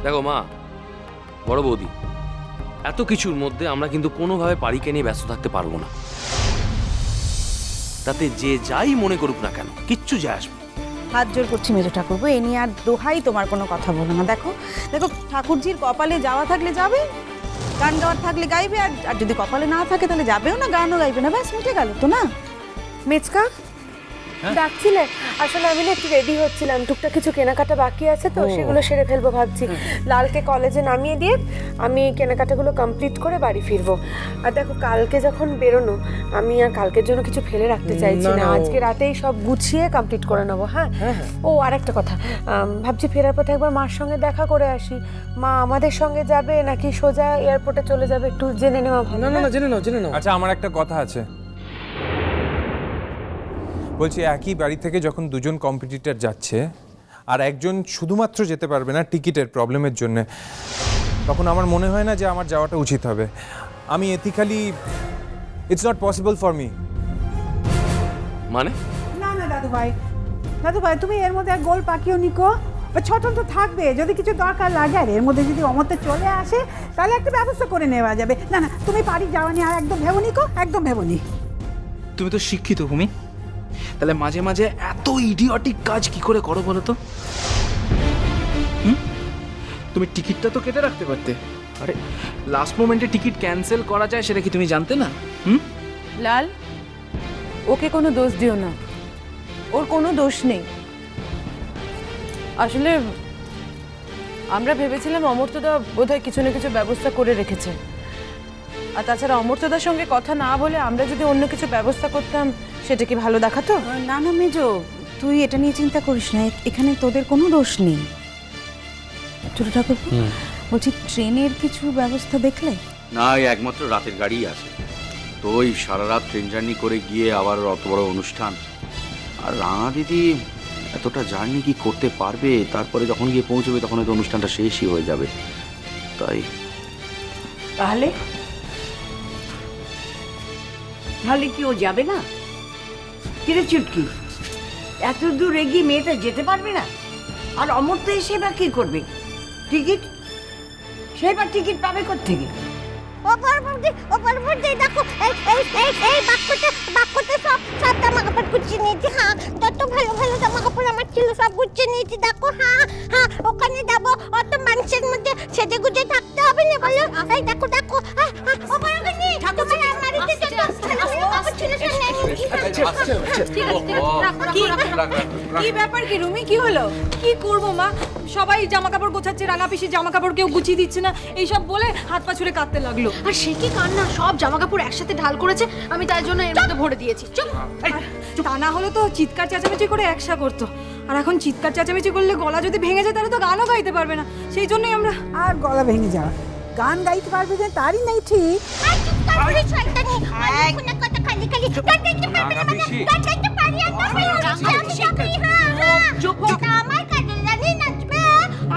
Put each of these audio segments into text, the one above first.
দেখো মা, বড় বৌদি, এত কিছুর মধ্যে আমরা কিন্তু কোনোভাবে বাড়িকে নিয়ে ব্যস্ত থাকতে পারবো না। তাতে যে যাই মনে করুক না কেন, কিচ্ছু যায় আসবে। হাত জোর করছি মেজো ঠাকুরপো, এ নিয়ে আর দোহাই তোমার কোনো কথা বলো না। দেখো দেখো, ঠাকুরজির কপালে যাওয়া থাকলে যাবে, গান গাওয়ার থাকলে গাইবে, আর যদি কপালে না থাকে তাহলে যাবেও না, গানও গাইবে না, ব্যাস মিটে গেল তো না। মেচকা ডাকছিলে? আসলে আমি না একটু রেডি হচ্ছিলাম, টুকটাক কিছু কেনাকাটা বাকি আছে তো সেগুলো সেরে ফেলবো ভাবছি। লালকে কলেজে নামিয়ে দিয়ে আমি কেনাকাটাগুলো কমপ্লিট করে বাড়ি ফিরবো। আর দেখো কালকে যখন বেরোনো, আমি আর কালকের জন্য কিছু ফেলে রাখতে চাইছি না, আজকে রাতেই সব গুছিয়ে কমপ্লিট করে নেবো। হ্যাঁ, ও আর একটা কথা, ভাবছি ফেরার পথে একবার মার সঙ্গে দেখা করে আসি। মা আমাদের সঙ্গে যাবে নাকি সোজা এয়ারপোর্টে চলে যাবে একটু জেনে নেওয়া ভালো। না না না, জেনে নাও জেনে নাও। আচ্ছা, আমার একটা কথা আছে। বলছি, একই বাড়ি থেকে যখন দুজন কম্পিটিটর যাচ্ছে আর একজন শুধুমাত্র যেতে পারবে না টিকিটের প্রবলেমের জন্য, তখন আমার মনে হয় না যে আমার যাওয়াটা উচিত হবে। আমি ethically it's not possible for me. মানে না না দাদু ভাই তুমি এর মধ্যে এক গোল পাকিও নিকো। ছোটন তো থাকবে, যদি কিছু দরকার লাগে আর এর মধ্যে যদি অমতে চলে আসে তাহলে একটা ব্যবস্থা করে নেওয়া যাবে। না না, তুমি বাড়ি যাওয়া নিয়ে আর একদম ভেবো নিকো, একদম ভেবো নি। তুমি তো শিক্ষিত ভূমি, তাহলে মাঝে মাঝে এত ইডিয়টিক কাজ কি করে করো বলো তো? তুমি টিকিটটা তো কেটে রাখতে পারতে। আরে লাস্ট মোমেন্টে টিকিট ক্যান্সেল করা যায় সেটা কি তুমি জানতে না? লাল, ওকে কোনো দোষ দিও না, ওর কোনো দোষ নেই। আসলে আমরা ভেবেছিলাম অমর্ত্যদা বোধহয় কিছু না কিছু ব্যবস্থা করে রেখেছে, আর তাছাড়া অমর্ত্যদার সঙ্গে কথা না বলে আমরা যদি অন্য কিছু ব্যবস্থা করতাম সেটা কি ভালো দেখাতো? না না মেজো, তুই এটা নিয়ে চিন্তা করিস না, এখানে তোদের কোনো দোষ নেই। ছোট ঠাকুর, বলছি ট্রেনের কিছু ব্যবস্থা দেখলে? না, এই একমাত্র রাতের গাড়ি আছে তো, ওই সারা রাত ট্রেন জার্নি করে গিয়ে আবার অত বড় অনুষ্ঠান, আর রাঙা দিদি এতটা জার্নি কি করতে পারবে? তারপরে যখন গিয়ে পৌঁছবে তখন হয়তো অনুষ্ঠানটা শেষই হয়ে যাবে, তাই। তাহলে তাহলে কি ও যাবে না? কিরে চুটকি, এত দূর এগিয়ে মেয়েটা যেতে পারবে না? আর অমর তো এসে বা কি করবে? টিকিট সেবার টিকিট পাবে কোত্থেকে? দেখো এই বাক্যতে সব জামা কাপড় গুছিয়ে নিয়েছি। হ্যাঁ, যত ভালো ভালো জামা কাপড় আমার ছিল সব গুছিয়ে নিয়েছি। দেখো, হ্যাঁ হ্যাঁ, ওখানে যাবো, অত মানুষের মধ্যে সেজে গুজে থাকতে হবে না বলো। এই দেখো দেখো, কি ব্যাপার কি রুমি, কি হলো? কি করবো মা, সবাই জামা কাপড় গোছাচ্ছে, রাঙা পিসির জামা কাপড় কেউ গুছিয়ে দিচ্ছে না, এইসব বলে হাত পা ছুড়ে কাঁদতে লাগলো। আর সে কি কান্না, সব জামা কাপড় একসাথে ঢাল করেছে, আমি তাই জন্য এর মধ্যে ভরে দিয়েছি। চুপ। তা না হলে তো চিৎকার চেঁচামেচি করে একসা করতো, আর এখন চিৎকার চেঁচামেচি করলে গলা যদি ভেঙে যায় তাহলে তো গানও গাইতে পারবে না, সেই জন্যই আমরা। আর গলা ভেঙে যাওয়া, গান গাইতে পারবে যে তারই নেই ঠিক।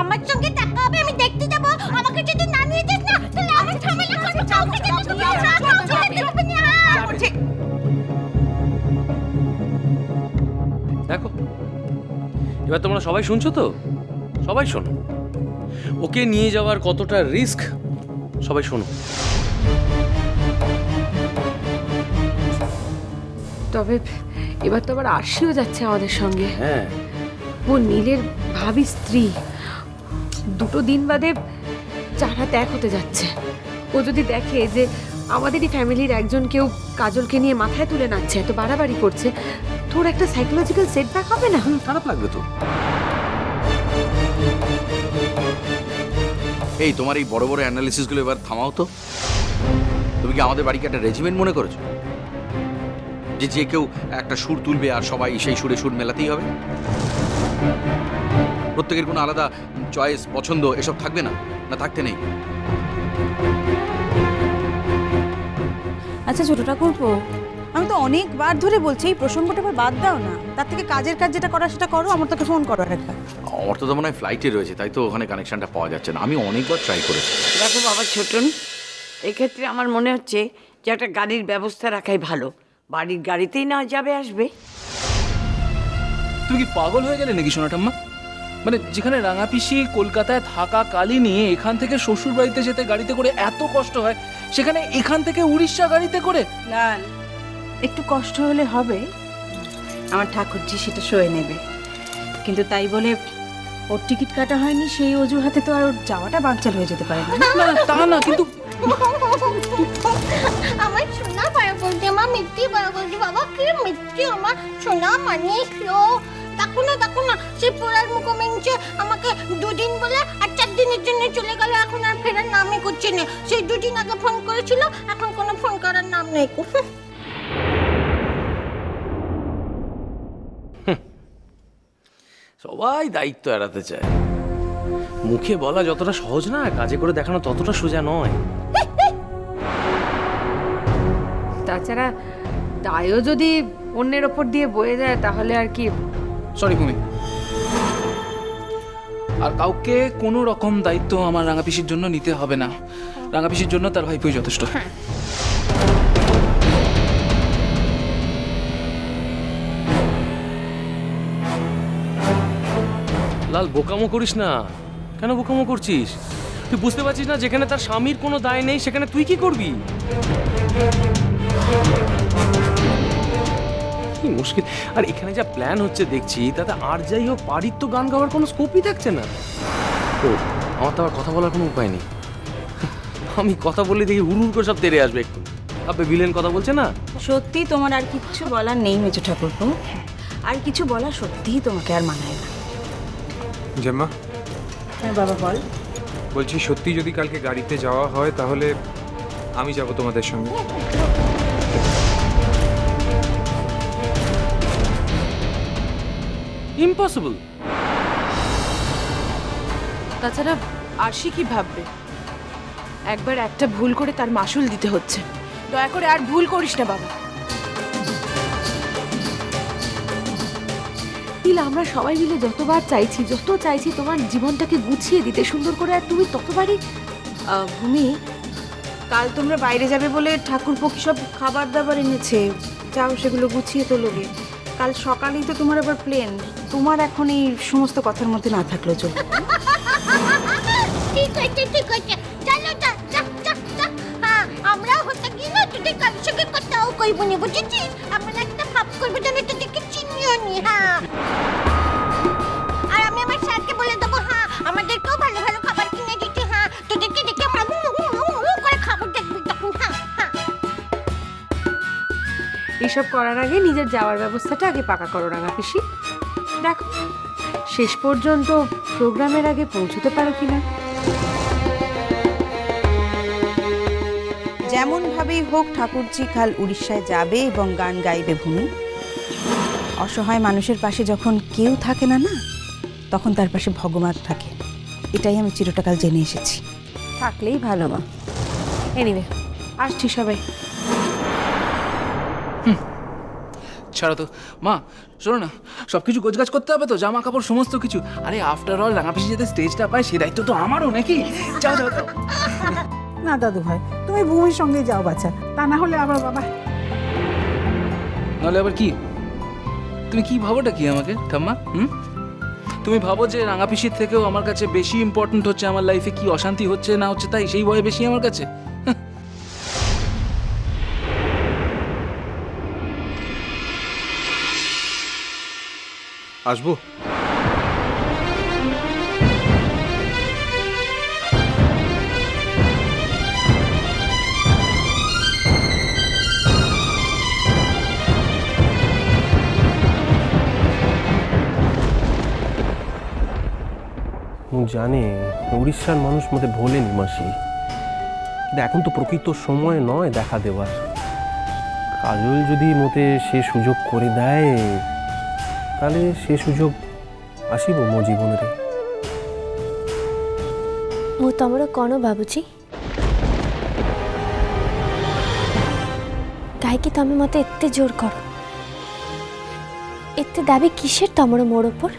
আমার সঙ্গে দেখা হবে, আমি দেখতে যাবো। আমাকে যদি না নিয়ে যাস না তাহলে আমি ঝামেলা করবো। দেখো, এবার তোমরা সবাই শুনছো তো? সবাই শোনো, ওকে নিয়ে যাওয়ার কতটা রিস্ক সবাই শোনো। তবে এবার তো আবার আরশিও যাচ্ছে আমাদের সঙ্গে। হ্যাঁ, ও নীলের ভাবি স্ত্রী, দুটো দিন বাদে চারা ত্যাগ হতে যাচ্ছে। ও যদি দেখে যে আমাদেরই ফ্যামিলির একজন কেউ কাজলকে নিয়ে মাথায় তুলে নাচছে, এত বাড়াবাড়ি করছে, তোর একটা সাইকোলজিক্যাল সেটব্যাক হবে না? খারাপ লাগবে তো। এই তোমার এই বড় বড় অ্যানালিসিসগুলো এবার থামাও তো। তুমি কি আমাদের বাড়িকে একটা রেজিমেন্ট মনে করেছো যে যে কেউ একটা সুর তুলবে আর সবাই সেই সুরে সুর মেলাতেই হবে? প্রত্যেকের কোনো আলাদা চয়েস, পছন্দ এসব থাকবে না, না থাকতে নেই? আচ্ছা ছোট ঠাকুরপো, আমি তো অনেকবার ধরে বলছি এই প্রসঙ্গটা এবার বাদ দাও না, তার থেকে কাজের কাজ যেটা করা সেটা করো। আমার তোকে ফোন করো একবার। আমার তো মনে হয় ফ্লাইটে রয়েছে, তাই তো ওখানে কানেকশনটা পাওয়া যাচ্ছে না। আমি অনেকবার ট্রাই করেছি। দেখো বাবা ছোটন, এক্ষেত্রে আমার মনে হচ্ছে যে একটা গাড়ির ব্যবস্থা রাখাই ভালো। বাড়ির গাড়িতেই না যাবে আসবে। তুমি কি পাগল হয়ে গেলে নাকি সোনাটাম্মা? মানে যেখানে রাঙা পিসি কলকাতায় থাকাকালীনই এখান থেকে শ্বশুর বাড়িতে যেতে গাড়িতে করে এত কষ্ট হয়, সেখানে এখান থেকে উড়িষ্যা গাড়িতে করে। লাল, একটু কষ্ট হলে হবে, আমার ঠাকুরজি সেটা সয়ে নেবে, কিন্তু তাই বলে ওর টিকিট কাটা হয়নি সেই অজুহাতে তো আর ওর যাওয়াটা বানচাল হয়ে যেতে পারে না। না না, তা না, কিন্তু আমার সোনা বড় বলছি, আমার মিষ্টি বড় বলছি, বাবা কি মিষ্টি আমার সোনা মানিক। দেখো না সেই পোড়ার মুখোমঞ্চে আমাকে 2 দিন বলে আর 4 দিনের জন্য চলে গেল, এখন আর ফেরার নামই করছে না। সেই 2 দিন আগে ফোন করেছিল, এখন কোনো ফোন করার নাম নেই। সবাই দায়িত্ব এড়াতে চায়। মুখে বলা যতটা সহজ না, কাজে করে দেখানো ততটা সোজা নয়। তাছাড়া দায়ও যদি অন্যের ওপর দিয়ে বয়ে যায় তাহলে আর কি। সরি ভূমি, আর কাউকে কোনো রকম দায়িত্ব আমার রাঙা পিসির জন্য নিতে হবে না। রাঙা পিসির জন্য তার ভাইপোই যথেষ্ট। লাল, বোকামো করিস না। কেন বোকামো করছিস? তুই বুঝতে পারছিস না যেখানে তার স্বামীর কোনো দায় নেই সেখানে তুই কি করবি? কি মুশকিল। আর এখানে যা প্ল্যান হচ্ছে দেখছি, তাতে আর যাই হোক বাড়ির তো গান গাওয়ার কোনো স্কোপই থাকছে না। ও, আমার তো আর কথা বলার কোনো উপায় নেই। আমি কথা বললে দেখি হুড় করে সব তেড়ে আসবে একটু। আপনি ভিলেন কথা বলছে না। সত্যি তোমার আর কিচ্ছু বলার নেই মেজো ঠাকুরপো, আর কিছু বলা সত্যিই তোমাকে আর মানায় না। জেম্মা, হ্যাঁ বাবা বল। বলছি সত্যি যদি কালকে গাড়িতে যাওয়া হয় তাহলে আমি যাব তোমাদের সঙ্গে। ইম্পসিবল। তাছাড়া আরশি কি ভাববে? একবার একটা ভুল করে তার মাসুল দিতে হচ্ছে। দয়া করে আর ভুল করিস না বাবা। নীলা, আমরা সবাই মিলে যতবার যত চাইছি তোমার জীবনটাকে গুছিয়ে দিতে সুন্দর করে, আর তুমি ততবারই। ভূমি, কাল তোমরা বাইরে যাবে বলে ঠাকুরপো কি সব খাবার দাবার এনেছে, যাও সেগুলো গুছিয়ে তোলোগে। কাল সকালেই তো তোমার আবার প্লেন, তোমার এখন এই সমস্ত কথার মধ্যে না থাকলেও চলবে। ঠিক আছে চলো যা। হ্যাঁ, আমরা হতে গিয়ে না তোদের কারোর সঙ্গে কথাও কইব না, বুঝেছিস? আমরা একটা ভাব করবো যেন তোদেরকে চিনিও নি। হ্যাঁ, আর আমি আমার স্যারকে বলে দেবো, হ্যাঁ আমাদেরকেও ভালো ভালো খাবার কিনে দিতে। হ্যাঁ, তোদেরকে দেখে আমরা করে খাবার দেখবি তখন। হ্যাঁ। এইসব করার আগে নিজের যাওয়ার ব্যবস্থাটা আগে পাকা করো রাঙা পিসি। দেখো শেষ পর্যন্ত প্রোগ্রামের আগে পৌঁছতে পারো কিনা। যেমন ভাবেই হোক ঠাকুরজি কাল উড়িষ্যায় যাবে এবং গান গাইবে ভূমি। অসহায় মানুষের পাশে যখন কেউ থাকে না, তখন তার পাশে ভগবান থাকে, এটাই আমি চিরটাকাল জেনে এসেছি। থাকলেই ভালো মা। এনিওয়ে, আসছি সবাই। ছাড়ো তো মা, শোনো না, সবকিছু গোছগাছ করতে হবে তো, জামা কাপড় সমস্ত কিছু। আরে আফটার অল রাঙা পিসি যাতে স্টেজটা পায় সে দায়িত্ব তো আমারও নাকি। যাও। না দাদু ভাই, তুমি ভূমির সঙ্গে যাও বাচ্চা, তা না হলে আবার বাবা। নাহলে আবার কি? তুমি কি ভাবোটা কি আমাকে ঠাম্মা? তুমি ভাবো যে রাঙা পিসির থেকেও আমার কাছে বেশি ইম্পর্টেন্ট হচ্ছে আমার লাইফে কি অশান্তি হচ্ছে না হচ্ছে, তাই সেই ভয় বেশি আমার কাছে? আসবো? জানে উড়িষ্যার মানুষ মোটে ভোলেনি মাসি, কিন্তু এখন তো প্রকৃত সময় নয় দেখা দেওয়ার। কাজল যদি মোটে সে সুযোগ করে দেয় তাহলে সে সুযোগ আসিব মো জীবନରେ। ମୁଁ ତମର କ'ଣ ଭାବୁଛି? କାହିଁକି ତମେ ମୋତେ ଏତେ ଜୋର କର? ଏତେ ଦାବି କିସେର ତମର ମୋଡ଼ ଉପରେ?